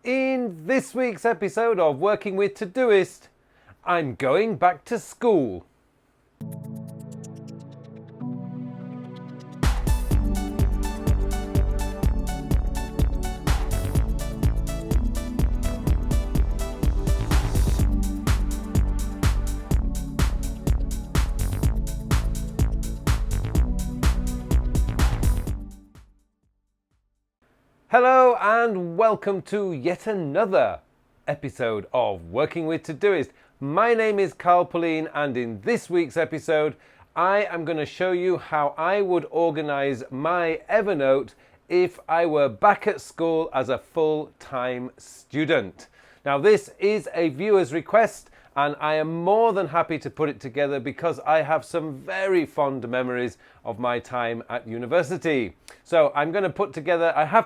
In this week's episode of Working with Todoist, I'm going back to school. Hello and welcome to yet another episode of Working with Todoist. My name is Carl Pauline, and in this week's episode I am going to show you how I would organise my Evernote if I were back at school as a full-time student. Now this is a viewer's request, and I am more than happy to put it together because I have some very fond memories of my time at university. So I have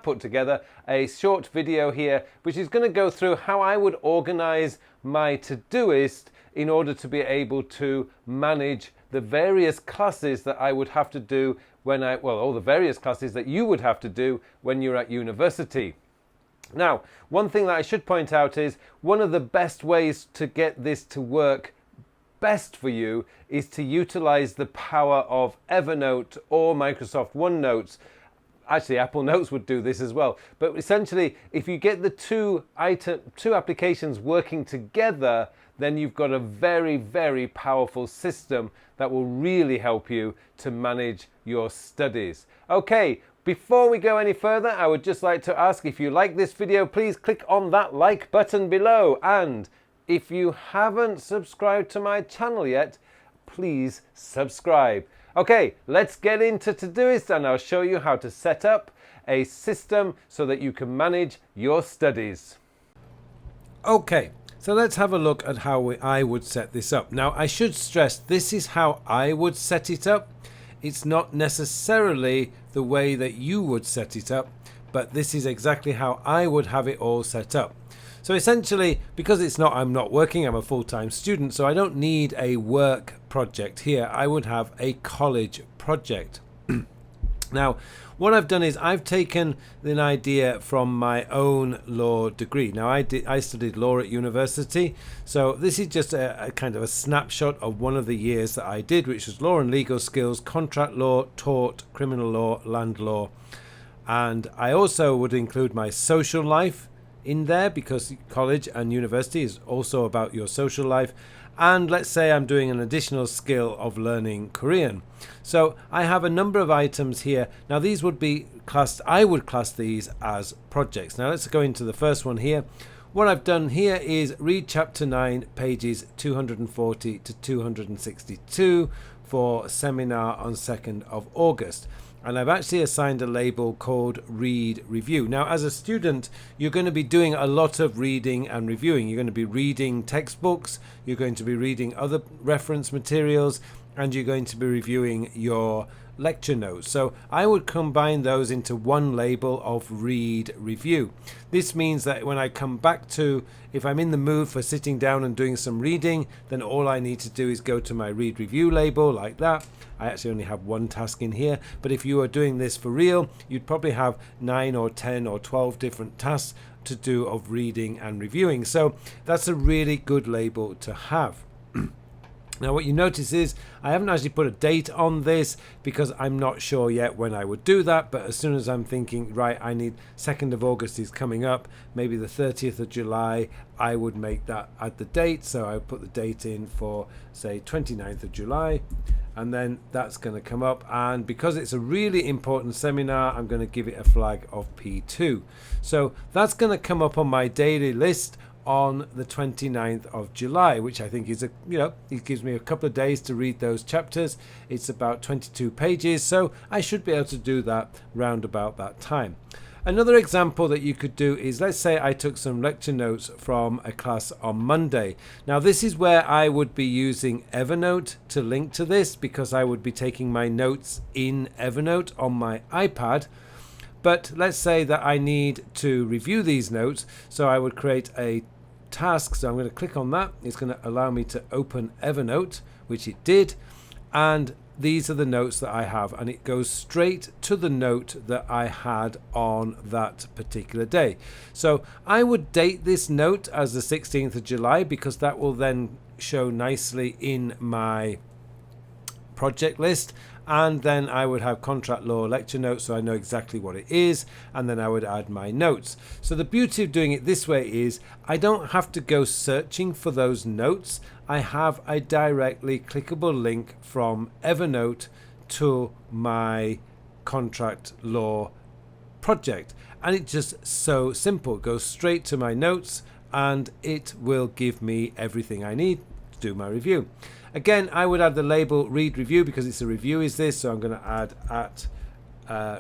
put together a short video here which is going to go through how I would organise my Todoist in order to be able to manage the various classes that I would have to do all the various classes that you would have to do when you're at university. Now, one thing that I should point out is one of the best ways to get this to work best for you is to utilize the power of Evernote or Microsoft OneNote. Actually, Apple Notes would do this as well. But essentially, if you get the two applications working together, then you've got a very, very powerful system that will really help you to manage your studies. Okay. Before we go any further, I would just like to ask, if you like this video, please click on that like button below. And if you haven't subscribed to my channel yet, please subscribe. Okay, let's get into Todoist and I'll show you how to set up a system so that you can manage your studies. Okay, so let's have a look at how I would set this up. Now, I should stress this is how I would set it up. It's not necessarily the way that you would set it up, but this is exactly how I would have it all set up. So essentially, because I'm not working, I'm a full-time student, so I don't need a work project here. I would have a college project. Now, what I've done is I've taken an idea from my own law degree. Now, I studied law at university, so this is just a kind of a snapshot of one of the years that I did, which was law and legal skills, contract law, tort, criminal law, land law. And I also would include my social life in there because college and university is also about your social life. And let's say I'm doing an additional skill of learning Korean. So I have a number of items here. Now these would be classed, I would class these as projects. Now let's go into the first one here. What I've done here is read chapter 9, pages 240 to 262 for seminar on 2nd of August. And I've actually assigned a label called Read Review. Now, as a student, you're going to be doing a lot of reading and reviewing. You're going to be reading textbooks, you're going to be reading other reference materials, and you're going to be reviewing your lecture notes. So I would combine those into one label of Read Review. This means that when I come back to, if I'm in the mood for sitting down and doing some reading, then all I need to do is go to my Read Review label like that. I actually only have one task in here, but if you are doing this for real, you'd probably have 9 or 10 or 12 different tasks to do of reading and reviewing. So that's a really good label to have. Now what you notice is I haven't actually put a date on this because I'm not sure yet when I would do that, but as soon as I'm thinking, right, I need 2nd of August is coming up, maybe the 30th of July, I would make that at the date. So I would put the date in for, say, 29th of July, and then that's going to come up. And because it's a really important seminar, I'm going to give it a flag of P2. So that's going to come up on my daily list on the 29th of July, which I think is it gives me a couple of days to read those chapters. It's about 22 pages, so I should be able to do that round about that time. Another example that you could do is, let's say I took some lecture notes from a class on Monday. Now this is where I would be using Evernote to link to this, because I would be taking my notes in Evernote on my iPad. But let's say that I need to review these notes, so I would create a task. So I'm going to click on that. It's going to allow me to open Evernote, which it did. And these are the notes that I have, and it goes straight to the note that I had on that particular day. So I would date this note as the 16th of July because that will then show nicely in my project list. And then I would have contract law lecture notes, so I know exactly what it is, and then I would add my notes. So the beauty of doing it this way is I don't have to go searching for those notes. I have a directly clickable link from Evernote to my contract law project, and it's just so simple. It goes straight to my notes and it will give me everything I need to do my review. Again, I would add the label read review because it's a review is this, so I'm going to add at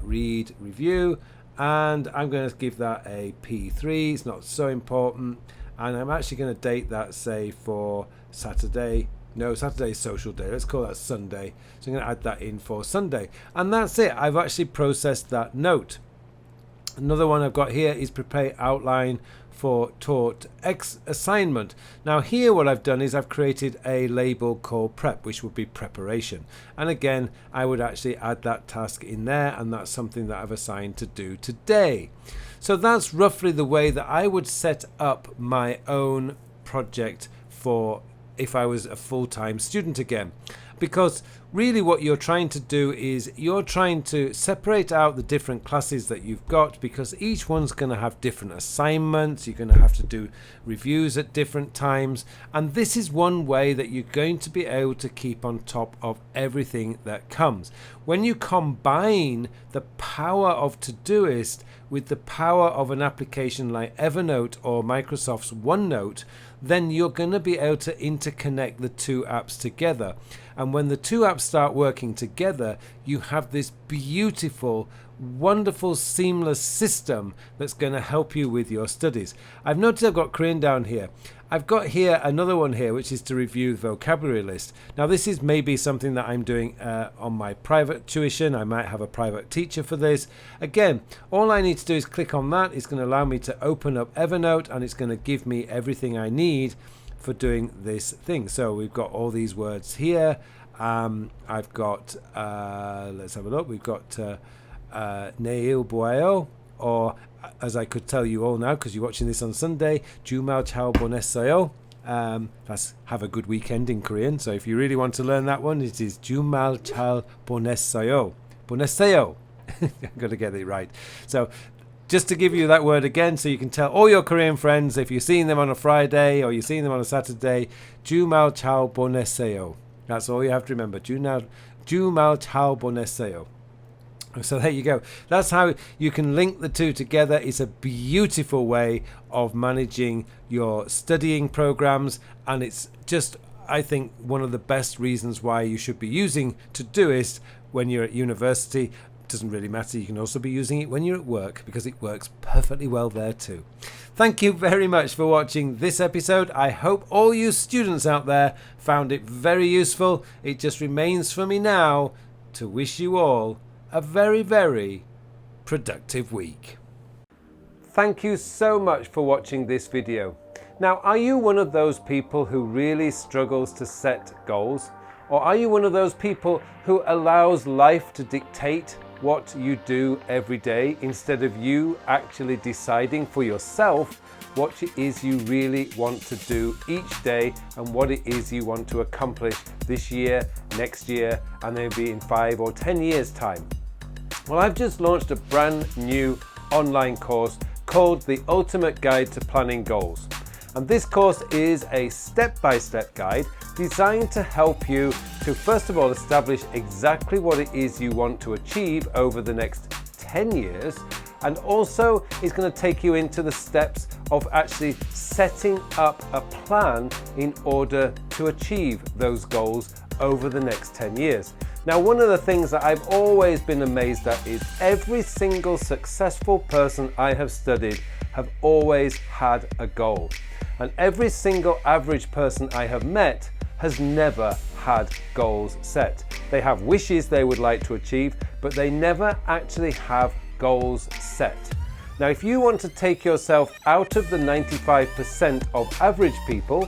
read review, and I'm going to give that a P3. It's not so important, and I'm actually going to date that, say, for Saturday. No, Saturday is social day. Let's call that Sunday. So I'm going to add that in for Sunday, and that's it. I've actually processed that note. Another one I've got here is prepare outline for taught assignment. Now here what I've done is I've created a label called prep, which would be preparation, and again I would actually add that task in there, and that's something that I've assigned to do today. So that's roughly the way that I would set up my own project for if I was a full-time student again. Because really what you're trying to do is you're trying to separate out the different classes that you've got, because each one's going to have different assignments. You're going to have to do reviews at different times, and this is one way that you're going to be able to keep on top of everything that comes. When you combine the power of Todoist with the power of an application like Evernote or Microsoft's OneNote, then you're going to be able to interconnect the two apps together. And when the two apps start working together, you have this beautiful, wonderful, seamless system that's going to help you with your studies. I've noticed I've got Korean down here. I've got here another one here, which is to review the vocabulary list. Now this is maybe something that I'm doing on my private tuition. I might have a private teacher for this. Again, all I need to do is click on that. It's going to allow me to open up Evernote, and it's going to give me everything I need for doing this thing. So we've got all these words here. I've got, let's have a look. We've got Neil Boyo, or as I could tell you all now because you're watching this on Sunday, Jumal Chao Boneseo. That's have a good weekend in Korean. So if you really want to learn that one, it is Jumal Chao Boneseo. Boneseo. I've got to get it right. So just to give you that word again, so you can tell all your Korean friends, if you're seeing them on a Friday or you're seeing them on a Saturday, Jumal Chao Boneseo. That's all you have to remember. Jumal Chao Boneseo. So there you go. That's how you can link the two together. It's a beautiful way of managing your studying programs, and it's just, I think, one of the best reasons why you should be using Todoist when you're at university. It doesn't really matter. You can also be using it when you're at work because it works perfectly well there too. Thank you very much for watching this episode. I hope all you students out there found it very useful. It just remains for me now to wish you all a very, very productive week. Thank you so much for watching this video. Now, are you one of those people who really struggles to set goals? Or are you one of those people who allows life to dictate what you do every day instead of you actually deciding for yourself what it is you really want to do each day and what it is you want to accomplish this year, next year, and maybe in 5 or 10 years' time? Well, I've just launched a brand new online course called The Ultimate Guide to Planning Goals. And this course is a step-by-step guide designed to help you to, first of all, establish exactly what it is you want to achieve over the next 10 years. And also is going to take you into the steps of actually setting up a plan in order to achieve those goals over the next 10 years. Now, one of the things that I've always been amazed at is every single successful person I have studied have always had a goal. And every single average person I have met has never had goals set. They have wishes they would like to achieve, but they never actually have goals set. Now, if you want to take yourself out of the 95% of average people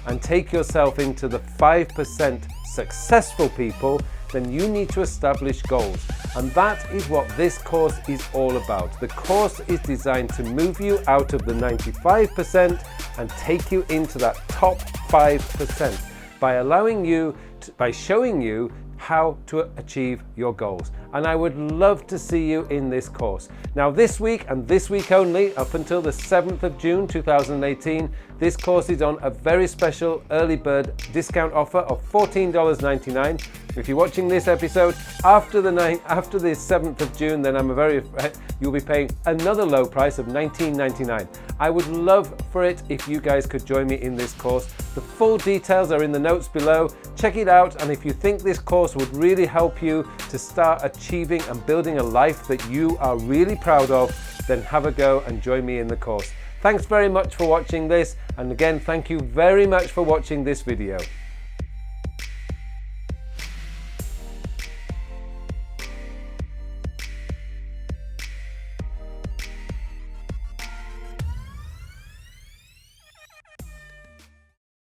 and take yourself into the 5% successful people, then you need to establish goals. And that is what this course is all about. The course is designed to move you out of the 95% and take you into that top 5% by showing you how to achieve your goals. And I would love to see you in this course. Now this week and this week only, up until the 7th of June 2018, this course is on a very special early bird discount offer of $14.99. If you're watching this episode after the 7th of June, then you'll be paying another low price of $19.99. I would love for it if you guys could join me in this course. The full details are in the notes below. Check it out, and if you think this course would really help you to start achieving and building a life that you are really proud of, then have a go and join me in the course. Thanks very much for watching this, and again, thank you very much for watching this video.